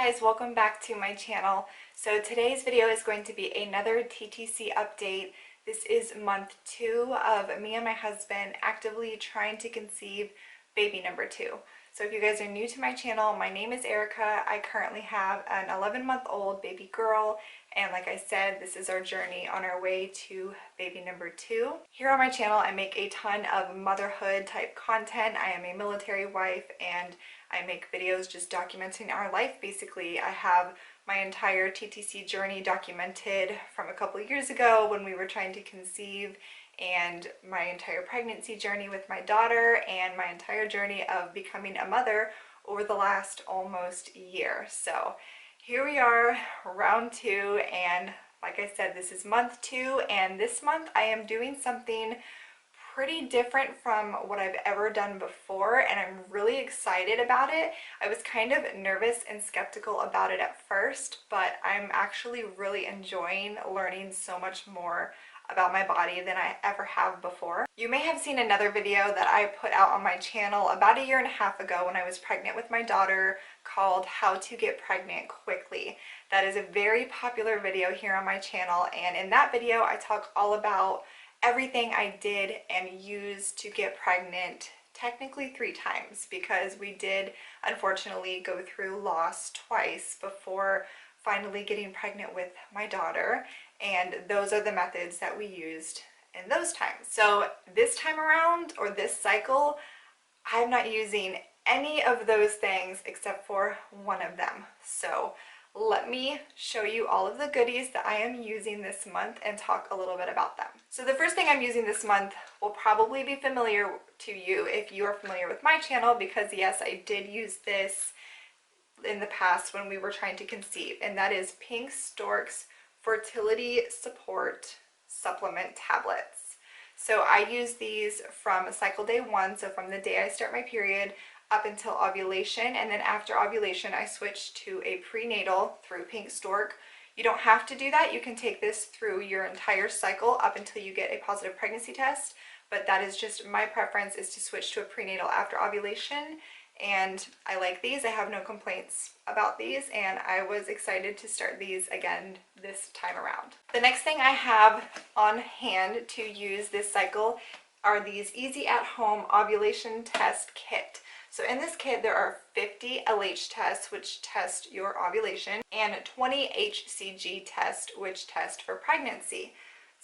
guys, welcome back to my channel. So today's video is going to be another TTC update. This is month 2 of me and my husband actively trying to conceive baby number 2. So if you guys are new to my channel, my name is Erika. I currently have an 11-month-old baby girl, and like I said, this is our journey on our way to baby number 2. Here on my channel, I make a ton of motherhood type content. I am a military wife and I make videos just documenting our life. Basically, I have my entire TTC journey documented from a couple years ago when we were trying to conceive, and my entire pregnancy journey with my daughter, and my entire journey of becoming a mother over the last almost year. So here we are, round 2, and like I said, this is month 2, and this month I am doing something pretty different from what I've ever done before, and I'm really excited about it. I was kind of nervous and skeptical about it at first, but I'm actually really enjoying learning so much more about my body than I ever have before. You may have seen another video that I put out on my channel about 1.5 years ago when I was pregnant with my daughter, called How to Get Pregnant Quickly. That is a very popular video here on my channel, and in that video I talk all about everything I did and used to get pregnant, technically 3 times, because we did unfortunately go through loss twice before finally getting pregnant with my daughter, and those are the methods that we used in those times. So this time around, or this cycle, I'm not using any of those things except for one of them. So let me show you all of the goodies that I am using this month and talk a little bit about them. So the first thing I'm using this month will probably be familiar to you if you are familiar with my channel, because yes, I did use this in the past when we were trying to conceive, and that is Pink Stork's Fertility Support Supplement Tablets. So I use these from cycle day 1, so from the day I start my period up until ovulation, and then after ovulation I switch to a prenatal through Pink Stork. You don't have to do that. You can take this through your entire cycle up until you get a positive pregnancy test, but that is just my preference, is to switch to a prenatal after ovulation. And I like these. I have no complaints about these, and I was excited to start these again this time around. The next thing I have on hand to use this cycle are these easy at home ovulation test kit. So in this kit there are 50 LH tests, which test your ovulation, and 20 HCG tests, which test for pregnancy.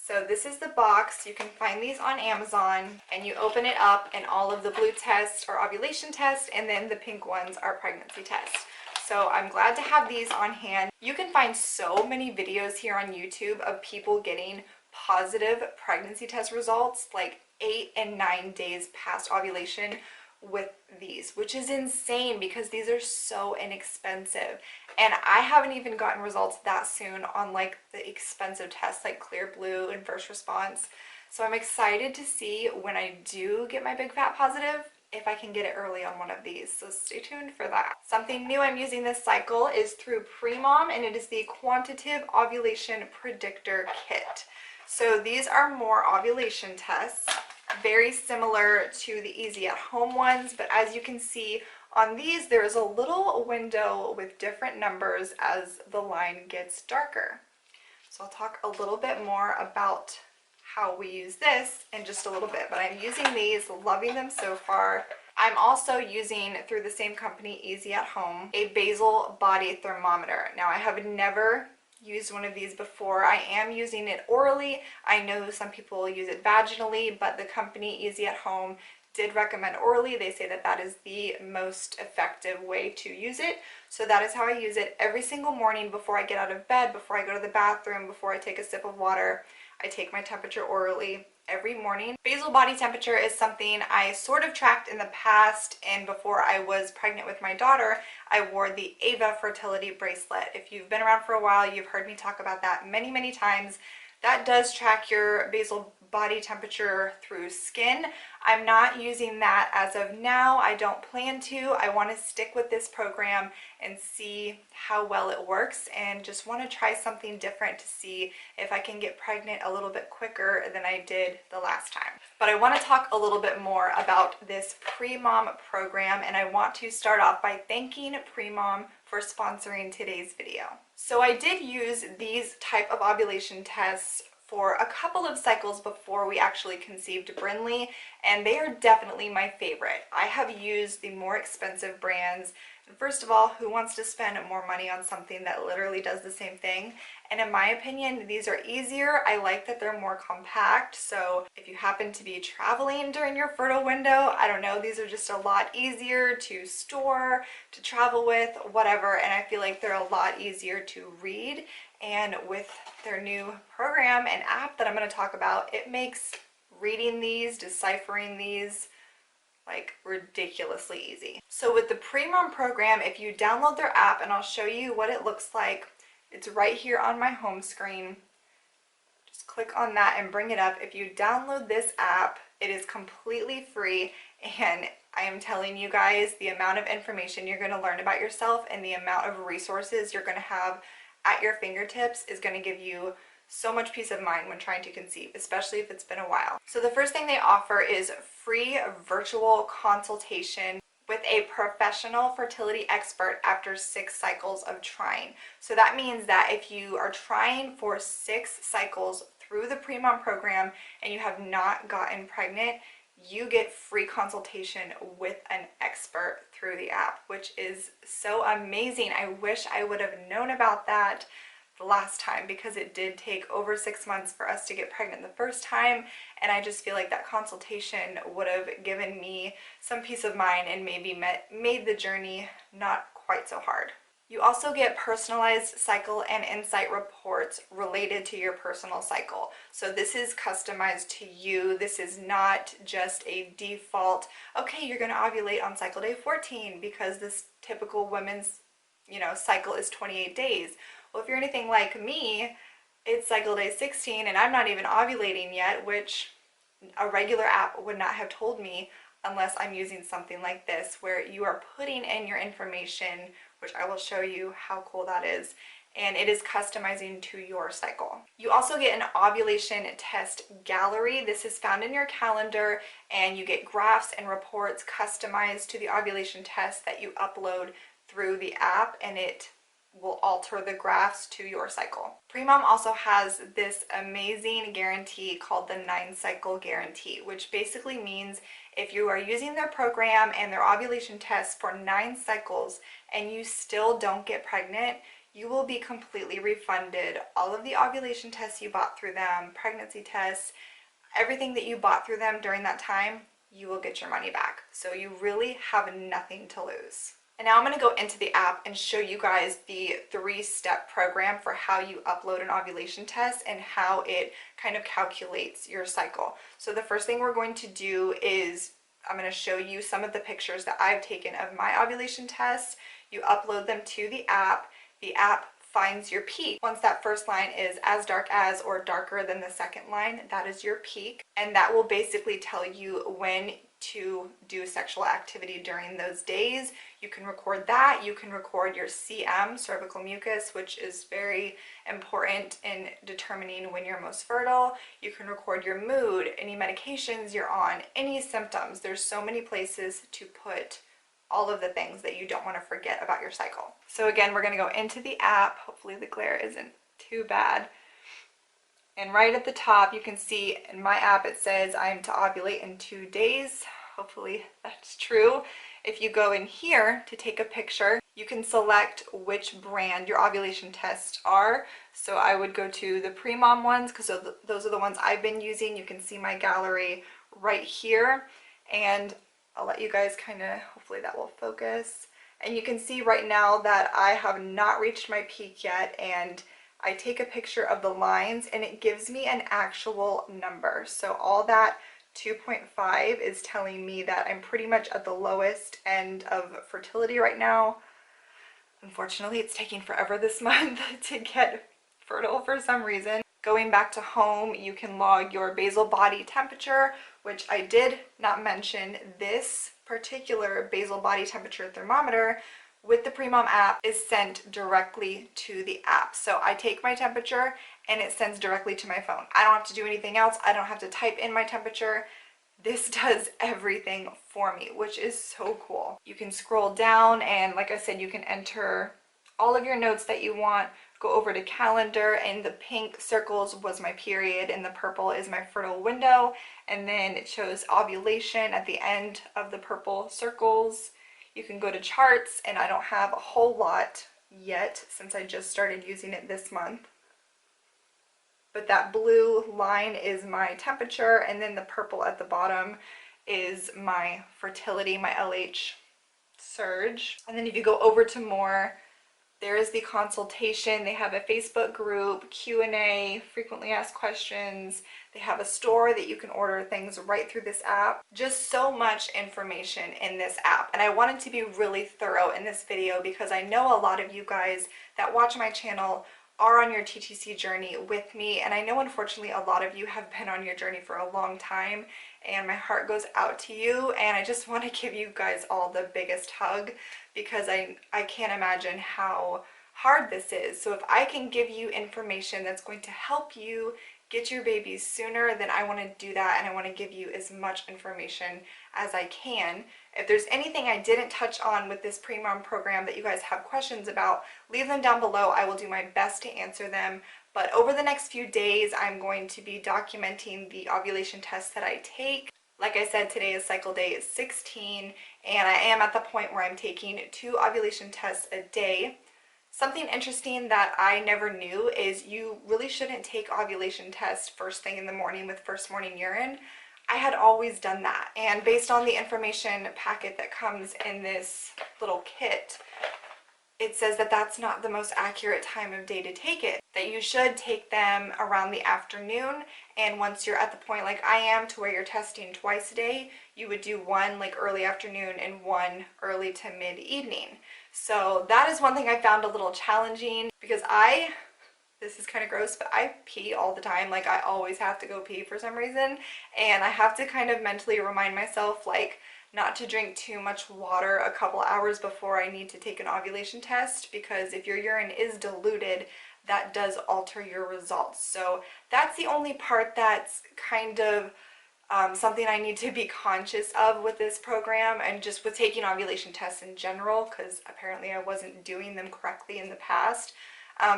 So this is the box. You can find these on Amazon, and you open it up and all of the blue tests are ovulation tests, and then the pink ones are pregnancy tests. So I'm glad to have these on hand. You can find so many videos here on YouTube of people getting positive pregnancy test results like 8 and 9 days past ovulation with these, which is insane because these are so inexpensive, and I haven't even gotten results that soon on like the expensive tests like Clear Blue and First Response. So I'm excited to see when I do get my big fat positive if I can get it early on one of these, so stay tuned for that. Something new I'm using this cycle is through Premom, and it is the Quantitative Ovulation Predictor Kit. So these are more ovulation tests, very similar to the easy at home ones, but as you can see on these, there's a little window with different numbers as the line gets darker. So I'll talk a little bit more about how we use this in just a little bit, but I'm using these, loving them so far. I'm also using, through the same company, Easy at Home, a basal body thermometer. Now I have never used one of these before. I am using it orally. I know some people use it vaginally, but the company Easy at Home did recommend orally. They say that that is the most effective way to use it. So that is how I use it every single morning before I get out of bed, before I go to the bathroom, before I take a sip of water. I take my temperature orally every morning. Basal body temperature is something I sort of tracked in the past, and before I was pregnant with my daughter, I wore the Ava fertility bracelet. If you've been around for a while, you've heard me talk about that many, many times. That does track your basal body temperature through skin. I'm not using that as of now. I don't plan to. I want to stick with this program and see how well it works, and just want to try something different to see if I can get pregnant a little bit quicker than I did the last time. But I want to talk a little bit more about this Premom program, and I want to start off by thanking Premom for sponsoring today's video. So I did use these type of ovulation tests for a couple of cycles before we actually conceived Brinley, and they are definitely my favorite. I have used the more expensive brands, and first of all, who wants to spend more money on something that literally does the same thing? And in my opinion, these are easier. I like that they're more compact, so if you happen to be traveling during your fertile window, I don't know, these are just a lot easier to store, to travel with, whatever, and I feel like they're a lot easier to read. And with their new program and app that I'm going to talk about, it makes reading these, deciphering these, like ridiculously easy. So with the Premom program, if you download their app, and I'll show you what it looks like, it's right here on my home screen. Just click on that and bring it up. If you download this app, it is completely free, and I am telling you guys, the amount of information you're going to learn about yourself and the amount of resources you're going to have at your fingertips is going to give you so much peace of mind when trying to conceive, especially if it's been a while. So the first thing they offer is free virtual consultation with a professional fertility expert after 6 cycles of trying. So that means that if you are trying for 6 cycles through the Premom program and you have not gotten pregnant, you get free consultation with an expert through the app, which is so amazing. I wish I would have known about that the last time, because it did take over 6 months for us to get pregnant the first time, and I just feel like that consultation would have given me some peace of mind and maybe made the journey not quite so hard. You also get personalized cycle and insight reports related to your personal cycle. So this is customized to you. This is not just a default, okay, you're going to ovulate on cycle day 14 because this typical women's, cycle is 28 days. Well, if you're anything like me, it's cycle day 16 and I'm not even ovulating yet, which a regular app would not have told me unless I'm using something like this, where you are putting in your information, which I will show you how cool that is, and it is customizing to your cycle. You also get an ovulation test gallery. This is found in your calendar, and you get graphs and reports customized to the ovulation test that you upload through the app, and it will alter the graphs to your cycle. Premom also has this amazing guarantee called the 9-cycle guarantee, which basically means if you are using their program and their ovulation tests for 9 cycles and you still don't get pregnant, you will be completely refunded. All of the ovulation tests you bought through them, pregnancy tests, everything that you bought through them during that time, you will get your money back. So you really have nothing to lose. And now I'm going to go into the app and show you guys the 3-step program for how you upload an ovulation test and how it kind of calculates your cycle. So the first thing we're going to do is I'm going to show you some of the pictures that I've taken of my ovulation test. You upload them to the app. The app finds your peak. Once that first line is as dark as or darker than the second line, that is your peak. And that will basically tell you when to do sexual activity during those days. You can record that. You can record your CM, cervical mucus, which is very important in determining when you're most fertile. You can record your mood, any medications you're on, any symptoms. There's so many places to put all of the things that you don't want to forget about your cycle. So again, we're going to go into the app. Hopefully the glare isn't too bad. And right at the top, you can see in my app, it says I'm to ovulate in 2 days. Hopefully that's true. If you go in here to take a picture, you can select which brand your ovulation tests are. So I would go to the Premom ones because those are the ones I've been using. You can see my gallery right here. And I'll let you guys kind of, hopefully that will focus. And you can see right now that I have not reached my peak yet, and I take a picture of the lines and it gives me an actual number. So all that 2.5 is telling me that I'm pretty much at the lowest end of fertility right now. Unfortunately, it's taking forever this month to get fertile for some reason. Going back to home, you can log your basal body temperature, which I did not mention. This particular basal body temperature thermometer with the Premom app is sent directly to the app. So I take my temperature and it sends directly to my phone. I don't have to do anything else. I don't have to type in my temperature. This does everything for me, which is so cool. You can scroll down and, like I said, you can enter all of your notes that you want. Go over to calendar, and the pink circles was my period and the purple is my fertile window, and then it shows ovulation at the end of the purple circles. You can go to charts, and I don't have a whole lot yet since I just started using it this month. But that blue line is my temperature, and then the purple at the bottom is my fertility, my LH surge. And then if you go over to more, there is the consultation. They have a Facebook group, Q&A, frequently asked questions. They have a store that you can order things right through this app. Just so much information in this app. And I wanted to be really thorough in this video because I know a lot of you guys that watch my channel are on your TTC journey with me, and I know unfortunately a lot of you have been on your journey for a long time, and my heart goes out to you, and I just want to give you guys all the biggest hug because I can't imagine how hard this is. So if I can give you information that's going to help you get your babies sooner, then I want to do that, and I want to give you as much information as I can. If there's anything I didn't touch on with this Premom program that you guys have questions about, leave them down below. I will do my best to answer them. But over the next few days, I'm going to be documenting the ovulation tests that I take. Like I said, today is cycle day 16, and I am at the point where I'm taking 2 ovulation tests a day. Something interesting that I never knew is you really shouldn't take ovulation tests first thing in the morning with first morning urine. I had always done that, and based on the information packet that comes in this little kit, it says that that's not the most accurate time of day to take it, that you should take them around the afternoon, and once you're at the point like I am to where you're testing twice a day, you would do one like early afternoon and one early to mid-evening. So that is one thing I found a little challenging because this is kind of gross, but I pee all the time. Like I always have to go pee for some reason, and I have to kind of mentally remind myself like not to drink too much water a couple hours before I need to take an ovulation test, because if your urine is diluted, that does alter your results. So that's the only part that's kind of something I need to be conscious of with this program, and just with taking ovulation tests in general, because apparently I wasn't doing them correctly in the past,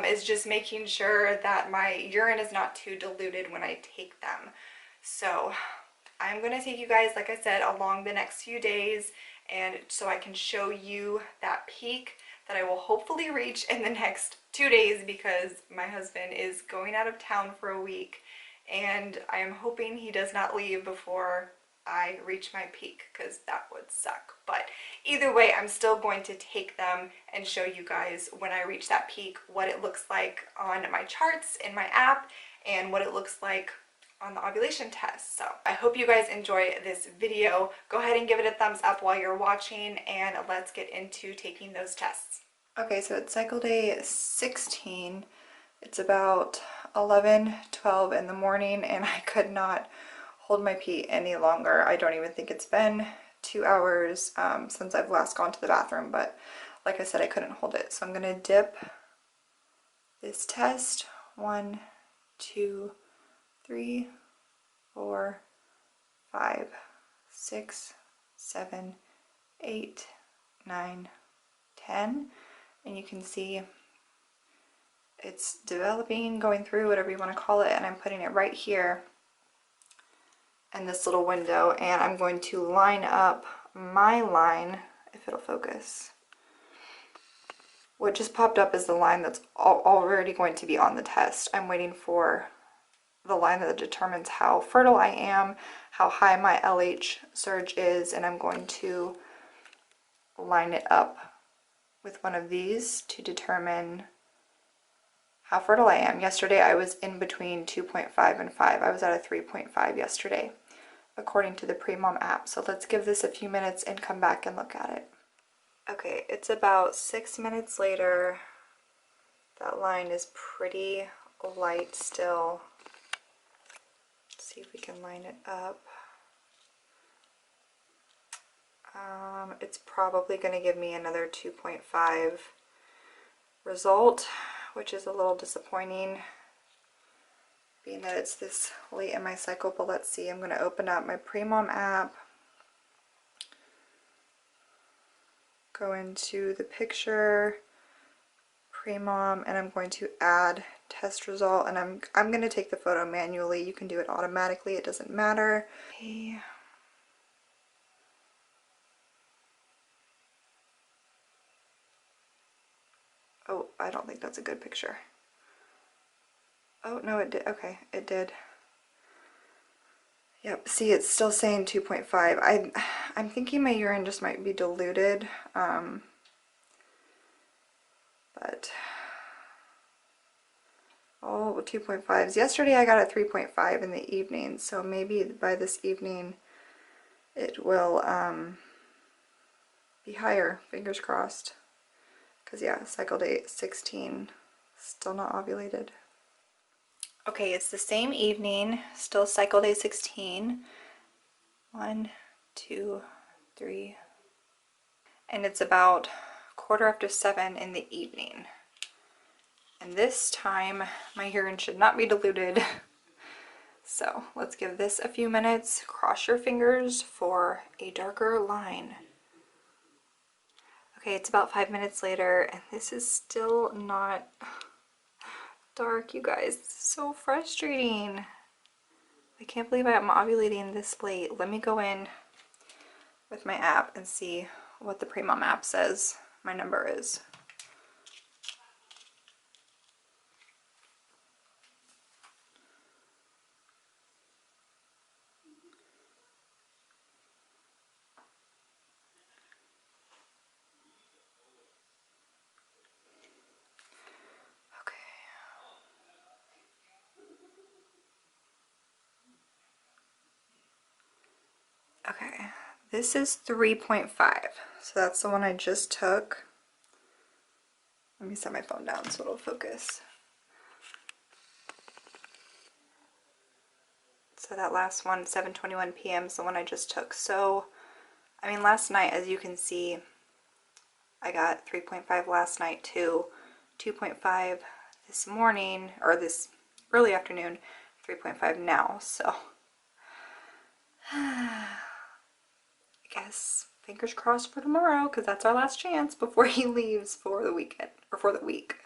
is just making sure that my urine is not too diluted when I take them. So I'm going to take you guys, like I said, along the next few days, and so I can show you that peak that I will hopefully reach in the next 2 days, because my husband is going out of town for a week, and I am hoping he does not leave before I reach my peak, because that would suck. But either way, I'm still going to take them and show you guys when I reach that peak what it looks like on my charts in my app and what it looks like on the ovulation test. So I hope you guys enjoy this video. Go ahead and give it a thumbs up while you're watching, and let's get into taking those tests. Okay, so it's cycle day 16. It's about 11:12 in the morning, and I could not hold my pee any longer. I don't even think it's been 2 hours since I've last gone to the bathroom, but like I said, I couldn't hold it. So I'm gonna dip this test. 1, 2, 3, 4, 5, 6, 7, 8, 9, 10, and you can see it's developing, going through, whatever you want to call it, and I'm putting it right here in this little window, and I'm going to line up my line, if it'll focus. What just popped up is the line that's already going to be on the test. I'm waiting for the line that determines how fertile I am, how high my LH surge is, and I'm going to line it up with one of these to determine how fertile I am. Yesterday I was in between 2.5 and 5. I was at a 3.5 yesterday, according to the Premom app. So let's give this a few minutes and come back and look at it. Okay, it's about 6 minutes later. That line is pretty light still. Let's see if we can line it up. It's probably going to give me another 2.5 result, which is a little disappointing being that it's this late in my cycle. But let's see, I'm going to open up my Premom app, go into the picture, Premom, and I'm going to add test result, and I'm going to take the photo manually. You can do it automatically, it doesn't matter. Okay. Oh, I don't think that's a good picture. Oh, no, it did. Okay, it did. Yep, see, it's still saying 2.5. I'm thinking my urine just might be diluted. But oh, 2.5s. Yesterday I got a 3.5 in the evening, so maybe by this evening it will be higher. Fingers crossed. Because yeah, cycle day 16, still not ovulated. Okay, it's the same evening, still cycle day 16. 1, 2, 3. And it's about 7:15 in the evening. And this time my urine should not be diluted. So let's give this a few minutes. Cross your fingers for a darker line. Okay, it's about 5 minutes later and this is still not dark, you guys. This is so frustrating. I can't believe I'm ovulating this late. Let me go in with my app and see what the Premom app says my number is. Okay, this is 3.5, so that's the one I just took. Let me set my phone down so it'll focus. So that last one, 7:21 p.m. is the one I just took. So, I mean, last night, as you can see, I got 3.5 last night too, 2.5 this morning, or this early afternoon, 3.5 now, so I guess fingers crossed for tomorrow, because that's our last chance before he leaves for the weekend, or for the week.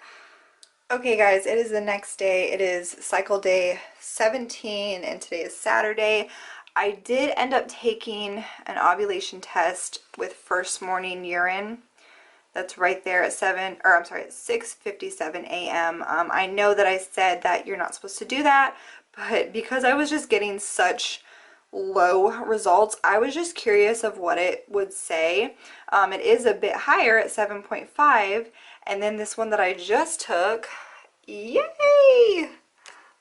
Okay guys, it is the next day. It is cycle day 17 and today is Saturday. I did end up taking an ovulation test with first morning urine. That's right there at 6:57 a.m. I know that I said that you're not supposed to do that, but because I was just getting such low results, I was just curious of what it would say. It is a bit higher at 7.5, and then this one that I just took, yay!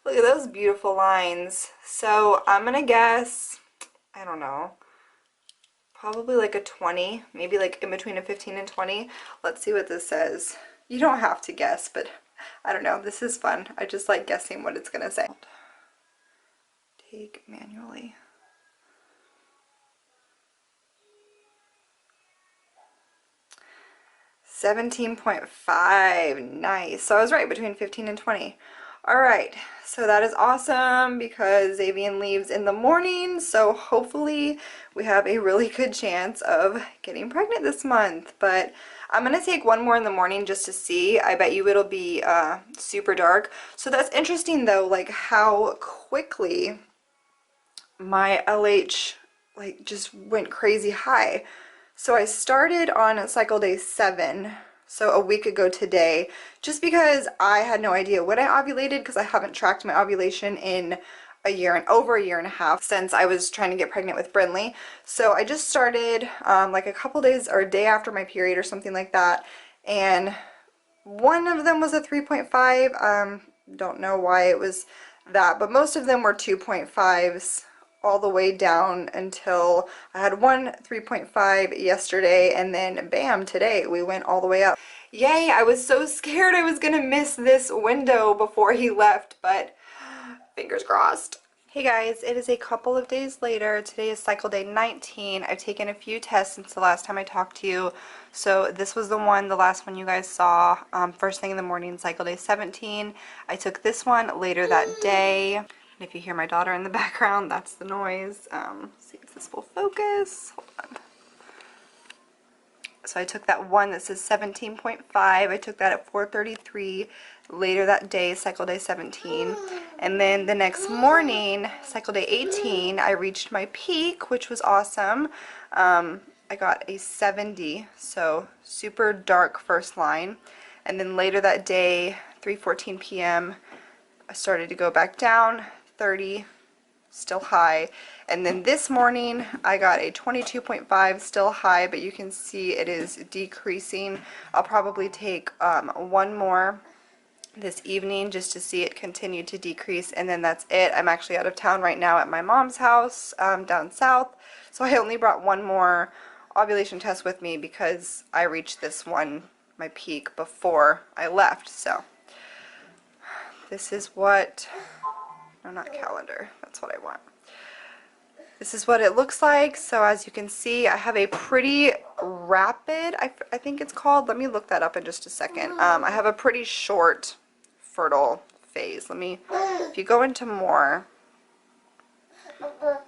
Look at those beautiful lines. So I'm gonna guess, I don't know, probably like a 20, maybe like in between a 15 and 20. Let's see what this says. You don't have to guess, but I don't know, this is fun. I just like guessing what it's gonna say. Take manually. 17.5, nice. So I was right, between 15 and 20. All right, so that is awesome because Xavier leaves in the morning, so hopefully we have a really good chance of getting pregnant this month. But I'm gonna take one more in the morning just to see. I bet you it'll be super dark. So that's interesting though, like how quickly my LH like just went crazy high. So I started on cycle day 7, so a week ago today, just because I had no idea when I ovulated, because I haven't tracked my ovulation in over a year and a half since I was trying to get pregnant with Brinley. So I just started like a couple days or a day after my period or something like that, and one of them was a 3.5. Don't know why it was that, but most of them were 2.5s all the way down until I had one 3.5 yesterday, and then bam, today we went all the way up. Yay, I was so scared I was gonna miss this window before he left, but fingers crossed. Hey guys, it is a couple of days later. Today is cycle day 19. I've taken a few tests since the last time I talked to you. So this was the last one you guys saw, first thing in the morning, cycle day 17. I took this one later that day. And if you hear my daughter in the background, that's the noise. See if this will focus. Hold on. So I took that one that says 17.5. I took that at 4:33 later that day, cycle day 17. And then the next morning, cycle day 18, I reached my peak, which was awesome. I got a 70, so super dark first line. And then later that day, 3:14 p.m., I started to go back down, 30, still high. And then this morning I got a 22.5, still high, but you can see it is decreasing. I'll probably take one more this evening just to see it continue to decrease, and then that's it. I'm actually out of town right now at my mom's house down south, so I only brought one more ovulation test with me because I reached this one, my peak, before I left. So this is what, no, not calendar, that's what I want. This is what it looks like. So as you can see, I have a pretty rapid, I think it's called, let me look that up in just a second. I have a pretty short fertile phase. If you go into more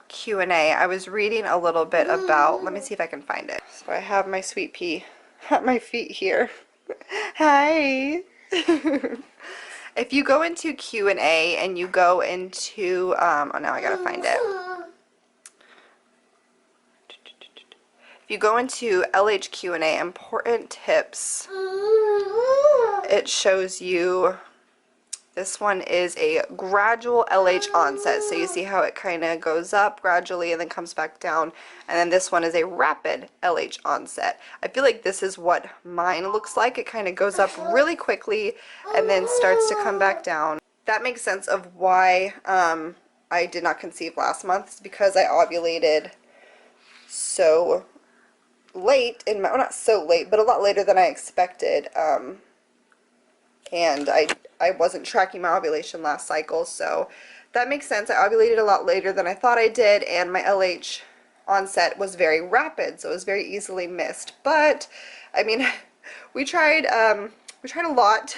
Q&A, I was reading a little bit about, let me see if I can find it. So I have my sweet pea at my feet here. Hi. If you go into Q&A and you go into, oh, now I gotta find it. If you go into LH Q&A, important tips, it shows you, this one is a gradual LH onset. So you see how it kind of goes up gradually and then comes back down. And then this one is a rapid LH onset. I feel like this is what mine looks like. It kind of goes up really quickly and then starts to come back down. That makes sense of why I did not conceive last month. It's because I ovulated so late in my, well, not so late, but a lot later than I expected, and I wasn't tracking my ovulation last cycle, so that makes sense. I ovulated a lot later than I thought I did, and my LH onset was very rapid, so it was very easily missed. But I mean, we tried a lot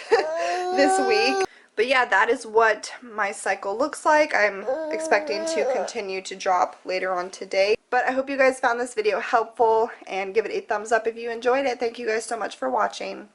this week. But yeah, that is what my cycle looks like. I'm expecting to continue to drop later on today. But I hope you guys found this video helpful, and give it a thumbs up if you enjoyed it. Thank you guys so much for watching.